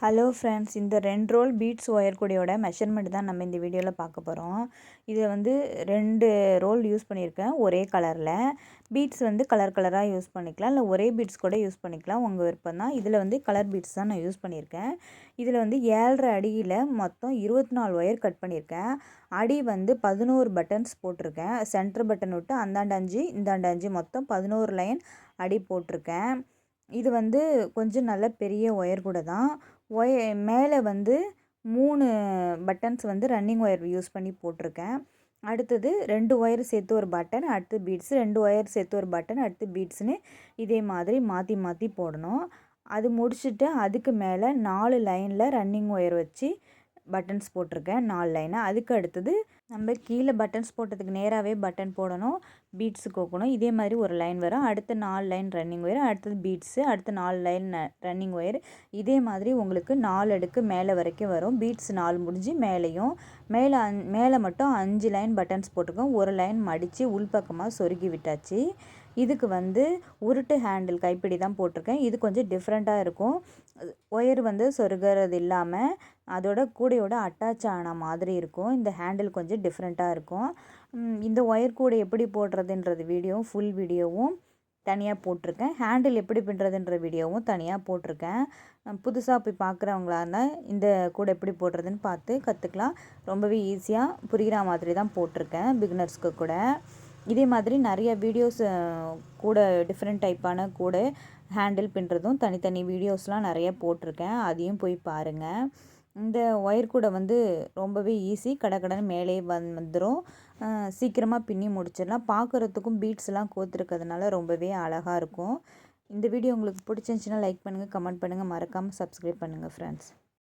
Hello friends, இந்த 2 role beads wire கூடையோட measurement தான் நம்ம இந்த வீடியோவில் பார்க்க போகிறோம். இதில் வந்து 2 ரோல் யூஸ் பண்ணியிருக்கேன் ஒரே கலரில். பீட்ஸ் வந்து கலர் கலராக யூஸ் பண்ணிக்கலாம், இல்லை ஒரே பீட்ஸ் கூட யூஸ் பண்ணிக்கலாம், உங்கள் விருப்பம் தான். இதில் வந்து கலர் பீட்ஸ் தான் நான் யூஸ் பண்ணியிருக்கேன். இதில் வந்து 7.5 அடியில் மொத்தம் 24 ஒயர் கட் பண்ணியிருக்கேன். அடி வந்து 11 பட்டன்ஸ் போட்டிருக்கேன். சென்டர் பட்டன் விட்டு அந்தாண்ட 5 இந்தாண்ட 5 மொத்தம் 11 லைன் அடி போட்டிருக்கேன். இது வந்து கொஞ்சம் நல்ல பெரிய ஒயர் கூட தான். மேலே வந்து 3 பட்டன்ஸ் வந்து ரன்னிங் ஒயர் யூஸ் பண்ணி போட்டிருக்கேன். அடுத்தது 2 ஒயர் சேர்த்து ஒரு பட்டன், அடுத்து பீட்ஸு, 2 ஒயர் சேர்த்து ஒரு பட்டன், அடுத்து பீட்ஸ்னு இதே மாதிரி மாற்றி மாற்றி போடணும். அது முடிச்சுட்டு அதுக்கு மேலே 4 லைனில் ரன்னிங் ஒயர் வச்சு பட்டன்ஸ் போட்டிருக்கேன், 4 லைனாக. அதுக்கு அடுத்தது நம்ம கீழே பட்டன்ஸ் போட்டதுக்கு நேராகவே பட்டன் போடணும், பீட்ஸு கோக்கணும். இதே மாதிரி ஒரு லைன் வரும். அடுத்து 4 லைன் ரன்னிங் ஒயர், அடுத்தது பீட்ஸு, அடுத்து 4 லைன் ரன்னிங் ஒயர். இதே மாதிரி உங்களுக்கு 4 அடுக்கு மேலே வரைக்கும் வரும். பீட்ஸ் 4 முடிஞ்சு மேலேயும் மேலே மட்டும் 5 லைன் பட்டன்ஸ் போட்டிருக்கோம். ஒரு லைன் மடித்து உள்பக்கமாக சொருகி விட்டாச்சு. இதுக்கு வந்து உருட்டு ஹேண்டில் கைப்பிடி தான் போட்டிருக்கேன். இது கொஞ்சம் டிஃப்ரெண்ட்டாக இருக்கும். ஒயர் வந்து சொருகிறது இல்லாமல் அதோட கூடையோட அட்டாச் ஆன மாதிரி இருக்கும். இந்த ஹேண்டில் கொஞ்சம் டிஃப்ரெண்ட்டாக இருக்கும். இந்த ஒயர் கூடை எப்படி போடுறதுன்றது வீடியோவும் ஃபுல் வீடியோவும் தனியாக போட்டிருக்கேன். ஹேண்டில் எப்படி பின்னுறதுன்ற வீடியோவும் தனியாக போட்டிருக்கேன். புதுசாக போய் பார்க்குறவங்களா இருந்தால் இந்த கூடை எப்படி போடுறதுன்னு பார்த்து கற்றுக்கலாம். ரொம்பவே ஈஸியாக புரிகிற மாதிரி தான் போட்டிருக்கேன் பிகினர்ஸ்க்கு கூட. இதே மாதிரி நிறைய வீடியோஸ் கூட டிஃப்ரெண்ட் டைப்பான கூட ஹேண்டில் பின்னுறதும் தனித்தனி வீடியோஸ்லாம் நிறைய போட்டிருக்கேன், அதையும் போய் பாருங்கள். இந்த ஒயர் கூட வந்து ரொம்பவே ஈஸி, கடகடன்னு மேலே வந்துடும். சீக்கிரமாக பின்னி முடிச்சிடலாம். பார்க்குறதுக்கும் பீட்ஸ்லாம் கோத்துருக்கிறதுனால ரொம்பவே அழகாக இருக்கும். இந்த வீடியோ உங்களுக்கு பிடிச்சிருந்துச்சின்னா லைக் பண்ணுங்கள், கமெண்ட் பண்ணுங்கள், மறக்காமல் சப்ஸ்கிரைப் பண்ணுங்கள் ஃப்ரெண்ட்ஸ்.